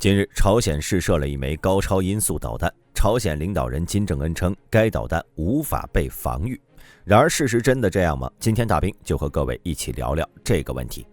近日，朝鲜试射了一枚高超音速导弹。朝鲜领导人金正恩称，该导弹无法被防御。然而，事实真的这样吗？今天大兵就和各位一起聊聊这个问题。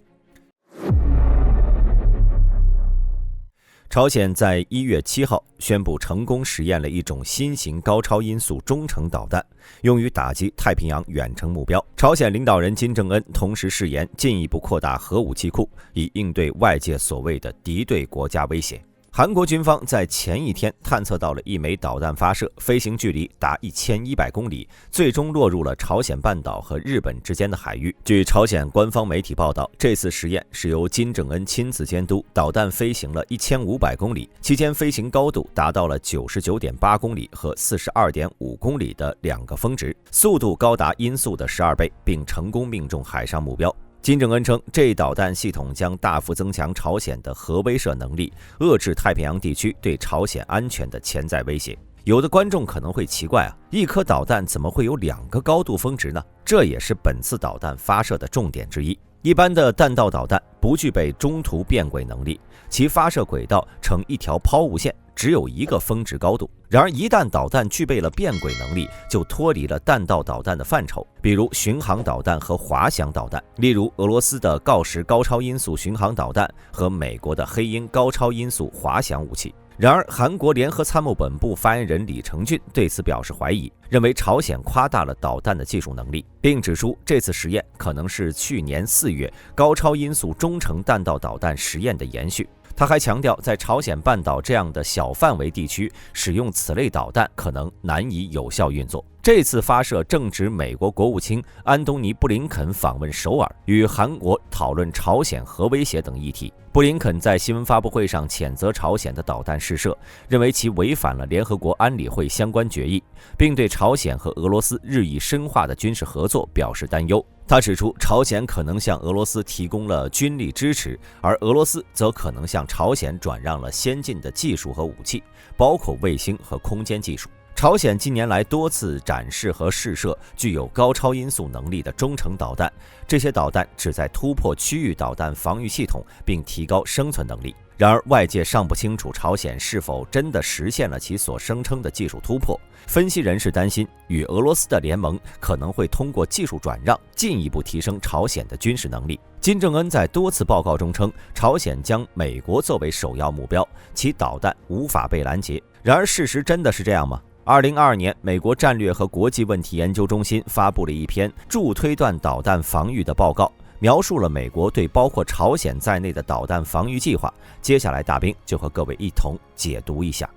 朝鲜在1月7号宣布成功实验了一种新型高超音速中程导弹，用于打击太平洋远程目标。朝鲜领导人金正恩同时誓言进一步扩大核武器库，以应对外界所谓的敌对国家威胁。韩国军方在前一天探测到了一枚导弹发射，飞行距离达1100公里，最终落入了朝鲜半岛和日本之间的海域。据朝鲜官方媒体报道，这次实验是由金正恩亲自监督，导弹飞行了1500公里，期间飞行高度达到了99.8公里和42.5公里的2个峰值，速度高达音速的12倍，并成功命中海上目标。金正恩称，这导弹系统将大幅增强朝鲜的核威慑能力，遏制太平洋地区对朝鲜安全的潜在威胁。有的观众可能会奇怪一颗导弹怎么会有2个高度峰值呢？这也是本次导弹发射的重点之一。一般的弹道导弹不具备中途变轨能力，其发射轨道呈一条抛物线，只有1个峰值高度。然而一旦导弹具备了变轨能力，就脱离了弹道导弹的范畴，比如巡航导弹和滑翔导弹，例如俄罗斯的锆石高超音速巡航导弹和美国的黑鹰高超音速滑翔武器。然而，韩国联合参谋本部发言人李成俊对此表示怀疑，认为朝鲜夸大了导弹的技术能力，并指出这次实验可能是去年4月高超音速中程弹道导弹实验的延续。他还强调，在朝鲜半岛这样的小范围地区使用此类导弹可能难以有效运作。这次发射正值美国国务卿安东尼·布林肯访问首尔，与韩国讨论朝鲜核威胁等议题。布林肯在新闻发布会上谴责朝鲜的导弹试射，认为其违反了联合国安理会相关决议，并对朝鲜和俄罗斯日益深化的军事合作表示担忧。他指出，朝鲜可能向俄罗斯提供了军力支持，而俄罗斯则可能向朝鲜转让了先进的技术和武器，包括卫星和空间技术。朝鲜近年来多次展示和试射具有高超音速能力的中程导弹，这些导弹旨在突破区域导弹防御系统，并提高生存能力。然而，外界尚不清楚朝鲜是否真的实现了其所声称的技术突破。分析人士担心，与俄罗斯的联盟可能会通过技术转让，进一步提升朝鲜的军事能力。金正恩在多次报告中称，朝鲜将美国作为首要目标，其导弹无法被拦截。然而，事实真的是这样吗？2022年，美国战略和国际问题研究中心发布了一篇助推断导弹防御的报告，描述了美国对包括朝鲜在内的导弹防御计划。接下来，大兵就和各位一同解读一下。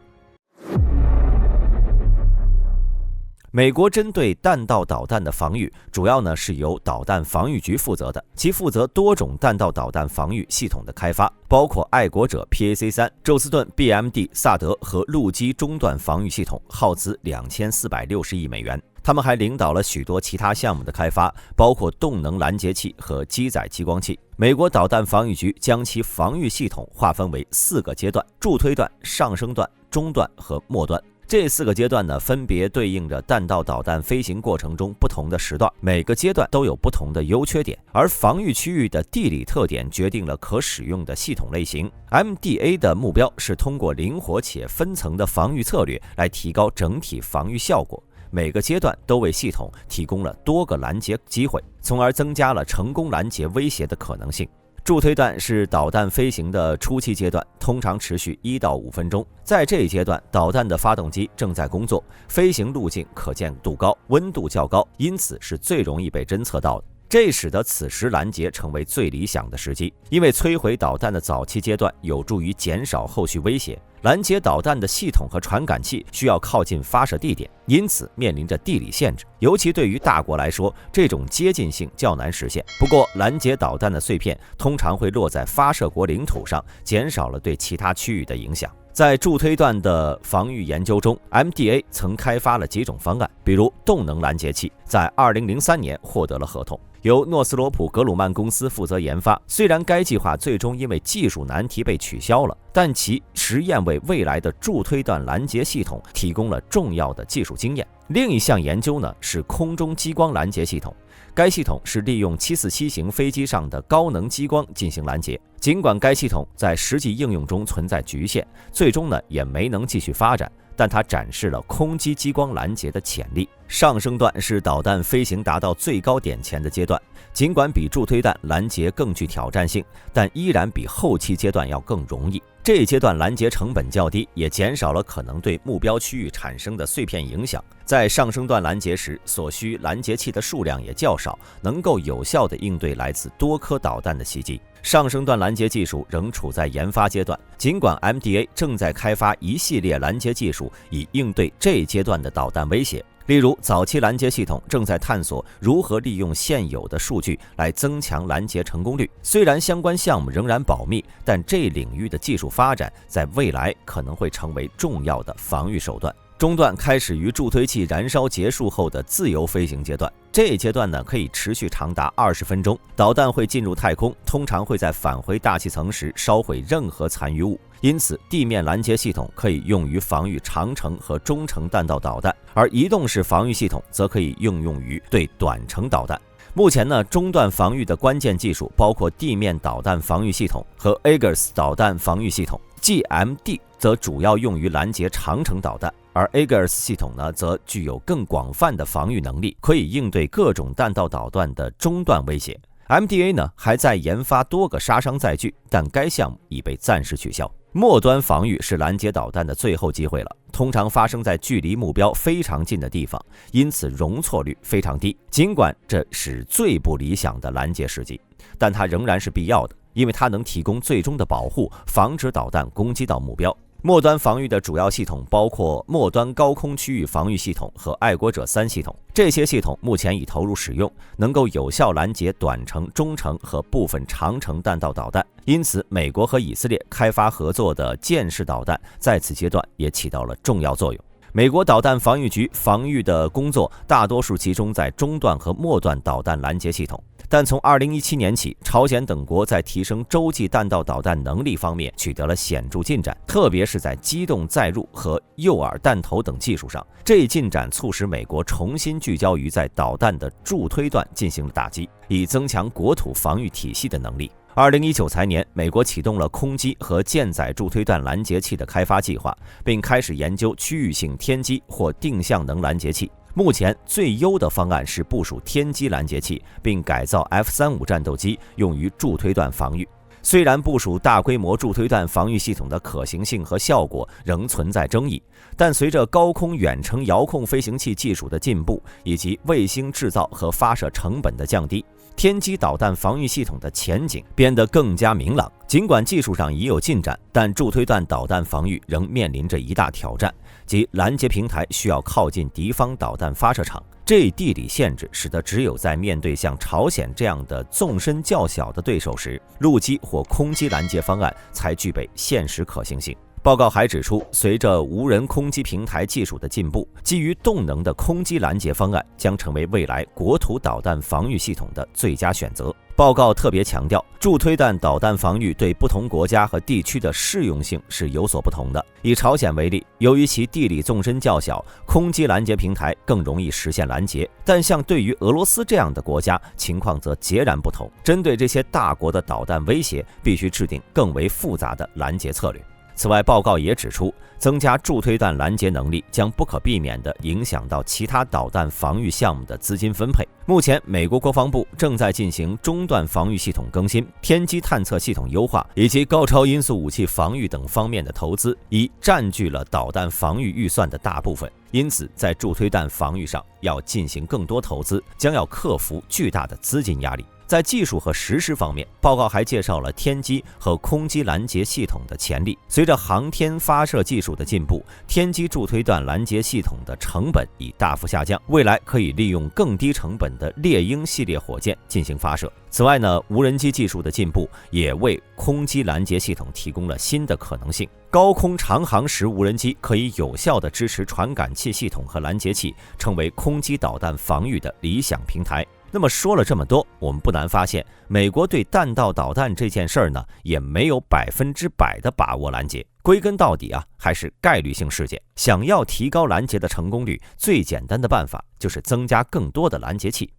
美国针对弹道导弹的防御，主要是由导弹防御局负责的，其负责多种弹道导弹防御系统的开发，包括爱国者 PAC-3、宙斯盾 BMD 萨德和陆基中段防御系统，耗资2460亿美元。他们还领导了许多其他项目的开发，包括动能拦截器和机载激光器。美国导弹防御局将其防御系统划分为4个阶段：助推段、上升段、中段和末段。这4个阶段分别对应着弹道导弹飞行过程中不同的时段，每个阶段都有不同的优缺点，而防御区域的地理特点决定了可使用的系统类型。MDA 的目标是通过灵活且分层的防御策略来提高整体防御效果。每个阶段都为系统提供了多个拦截机会，从而增加了成功拦截威胁的可能性。助推段是导弹飞行的初期阶段，通常持续1到5分钟。在这一阶段，导弹的发动机正在工作，飞行路径可见度高，温度较高，因此是最容易被侦测到的。这使得此时拦截成为最理想的时机，因为摧毁导弹的早期阶段有助于减少后续威胁。拦截导弹的系统和传感器需要靠近发射地点，因此面临着地理限制，尤其对于大国来说，这种接近性较难实现。不过，拦截导弹的碎片通常会落在发射国领土上，减少了对其他区域的影响。在助推段的防御研究中， MDA 曾开发了几种方案，比如动能拦截器，在2003年获得了合同，由诺斯罗普格鲁曼公司负责研发。虽然该计划最终因为技术难题被取消了，但其实验为未来的助推段拦截系统提供了重要的技术经验。另一项研究是空中激光拦截系统，该系统是利用747型飞机上的高能激光进行拦截。尽管该系统在实际应用中存在局限，最终也没能继续发展，但它展示了空击激光拦截的潜力。上升段是导弹飞行达到最高点前的阶段，尽管比助推弹拦截更具挑战性，但依然比后期阶段要更容易。这一阶段拦截成本较低，也减少了可能对目标区域产生的碎片影响。在上升段拦截时，所需拦截器的数量也较少，能够有效地应对来自多颗导弹的袭击。上升段拦截技术仍处在研发阶段，尽管 MDA 正在开发一系列拦截技术以应对这一阶段的导弹威胁。例如，早期拦截系统正在探索如何利用现有的数据来增强拦截成功率。虽然相关项目仍然保密，但这领域的技术发展在未来可能会成为重要的防御手段。中段开始于助推器燃烧结束后的自由飞行阶段，这一阶段可以持续长达20分钟。导弹会进入太空，通常会在返回大气层时烧毁任何残余物，因此地面拦截系统可以用于防御长程和中程弹道导弹，而移动式防御系统则可以应用于对短程导弹。目前中段防御的关键技术包括地面导弹防御系统和 Aegis 导弹防御系统。GMD 则主要用于拦截长程导弹，而 Aegis 系统则具有更广泛的防御能力，可以应对各种弹道导弹的中段威胁。MDA 还在研发多个杀伤载具，但该项目已被暂时取消。末端防御是拦截导弹的最后机会了，通常发生在距离目标非常近的地方，因此容错率非常低。尽管这是最不理想的拦截时机，但它仍然是必要的，因为它能提供最终的保护，防止导弹攻击到目标。末端防御的主要系统包括末端高空区域防御系统和爱国者3系统，这些系统目前已投入使用，能够有效拦截短程、中程和部分长程弹道导弹。因此，美国和以色列开发合作的箭式导弹在此阶段也起到了重要作用。美国导弹防御局防御的工作大多数集中在中段和末段导弹拦截系统，但从2017年起，朝鲜等国在提升洲际弹道导弹能力方面取得了显著进展，特别是在机动载入和诱饵弹头等技术上。这一进展促使美国重新聚焦于在导弹的助推段进行了打击，以增强国土防御体系的能力。2019财年，美国启动了空基和舰载助推弹拦截器的开发计划，并开始研究区域性天基或定向能拦截器。目前最优的方案是部署天基拦截器，并改造 F-35战斗机用于助推段防御。虽然部署大规模助推弹防御系统的可行性和效果仍存在争议，但随着高空远程遥控飞行器技术的进步，以及卫星制造和发射成本的降低，天基导弹防御系统的前景变得更加明朗。尽管技术上已有进展，但助推弹导弹防御仍面临着一大挑战，即拦截平台需要靠近敌方导弹发射场。这一地理限制使得只有在面对像朝鲜这样的纵深较小的对手时，陆基或空基拦截方案才具备现实可行性。报告还指出，随着无人空基平台技术的进步，基于动能的空基拦截方案将成为未来国土导弹防御系统的最佳选择。报告特别强调，助推弹导弹防御对不同国家和地区的适用性是有所不同的。以朝鲜为例，由于其地理纵深较小，空基拦截平台更容易实现拦截，但像对于俄罗斯这样的国家，情况则截然不同。针对这些大国的导弹威胁，必须制定更为复杂的拦截策略。此外，报告也指出，增加助推弹拦截能力将不可避免地影响到其他导弹防御项目的资金分配。目前，美国国防部正在进行中段防御系统更新、天基探测系统优化以及高超音速武器防御等方面的投资，已占据了导弹防御预算的大部分。因此，在助推弹防御上要进行更多投资，将要克服巨大的资金压力。在技术和实施方面，报告还介绍了天基和空基拦截系统的潜力。随着航天发射技术的进步，天基助推弹拦截系统的成本已大幅下降，未来可以利用更低成本的猎鹰系列火箭进行发射。此外无人机技术的进步也为空基拦截系统提供了新的可能性。高空长航时无人机可以有效地支持传感器系统和拦截器，成为空基导弹防御的理想平台。那么说了这么多，我们不难发现，美国对弹道导弹这件事儿也没有100%的把握拦截。归根到底还是概率性事件。想要提高拦截的成功率，最简单的办法就是增加更多的拦截器。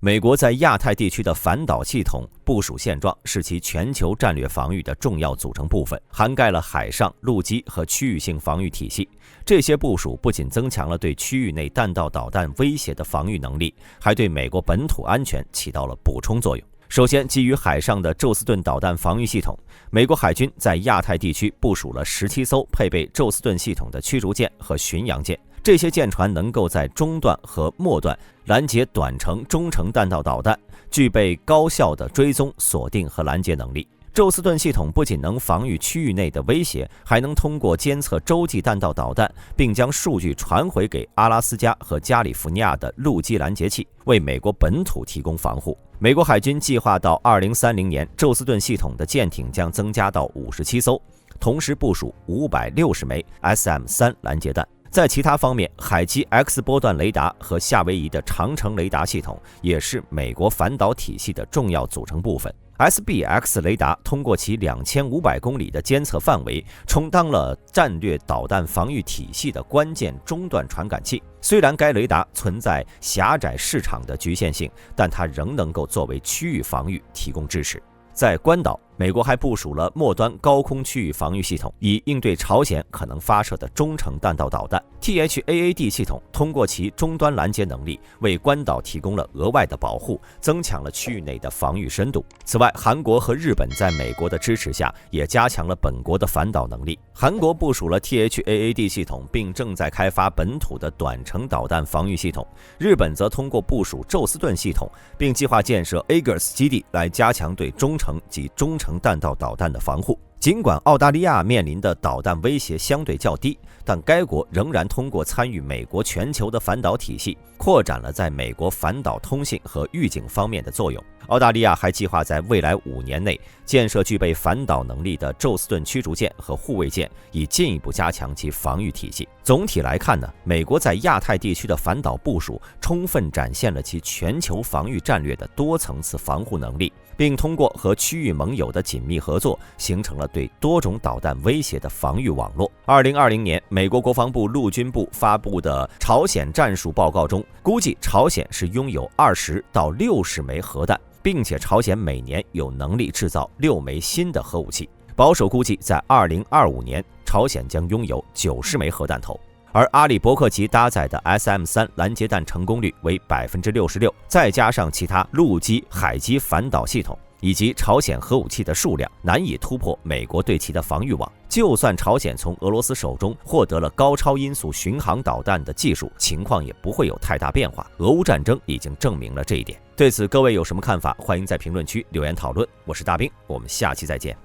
美国在亚太地区的反导系统部署现状是其全球战略防御的重要组成部分，涵盖了海上、陆基和区域性防御体系。这些部署不仅增强了对区域内弹道导弹威胁的防御能力，还对美国本土安全起到了补充作用。首先，基于海上的宙斯盾导弹防御系统，美国海军在亚太地区部署了17艘配备宙斯盾系统的驱逐舰和巡洋舰。这些舰船能够在中段和末段拦截短程、中程弹道导弹，具备高效的追踪、锁定和拦截能力。宙斯盾系统不仅能防御区域内的威胁，还能通过监测洲际弹道导弹，并将数据传回给阿拉斯加和加利福尼亚的陆基拦截器，为美国本土提供防护。美国海军计划到2030年，宙斯盾系统的舰艇将增加到57艘，同时部署560枚 SM-3 拦截弹。在其他方面，海基 X 波段雷达和夏威夷的长程雷达系统也是美国反导体系的重要组成部分。SBX 雷达通过其2500公里的监测范围，充当了战略导弹防御体系的关键中段传感器。虽然该雷达存在狭窄市场的局限性，但它仍能够作为区域防御提供支持。在关岛，美国还部署了末端高空区域防御系统，以应对朝鲜可能发射的中程弹道导弹。THAAD 系统通过其终端拦截能力，为关岛提供了额外的保护，增强了区域内的防御深度。此外，韩国和日本在美国的支持下，也加强了本国的反导能力。韩国部署了 THAAD 系统，并正在开发本土的短程导弹防御系统。日本则通过部署宙斯盾系统，并计划建设 Aegis 基地来加强对中程及中程弹道导弹的防护。尽管澳大利亚面临的导弹威胁相对较低，但该国仍然通过参与美国全球的反导体系，扩展了在美国反导通信和预警方面的作用。澳大利亚还计划在未来5年内建设具备反导能力的宙斯盾驱逐舰和护卫舰，以进一步加强其防御体系。总体来看呢，美国在亚太地区的反导部署充分展现了其全球防御战略的多层次防护能力，并通过和区域盟友的紧密合作，形成了对多种导弹威胁的防御网络。2020年，美国国防部陆军部发布的朝鲜战术报告中，估计朝鲜是拥有20到60枚核弹，并且朝鲜每年有能力制造6枚新的核武器。保守估计，在2025年，朝鲜将拥有90枚核弹头。而阿里伯克级搭载的 SM-3 拦截弹成功率为66%，再加上其他陆基、海基反导系统以及朝鲜核武器的数量，难以突破美国对其的防御网。就算朝鲜从俄罗斯手中获得了高超音速巡航导弹的技术，情况也不会有太大变化。俄乌战争已经证明了这一点。对此，各位有什么看法？欢迎在评论区留言讨论。我是大兵，我们下期再见。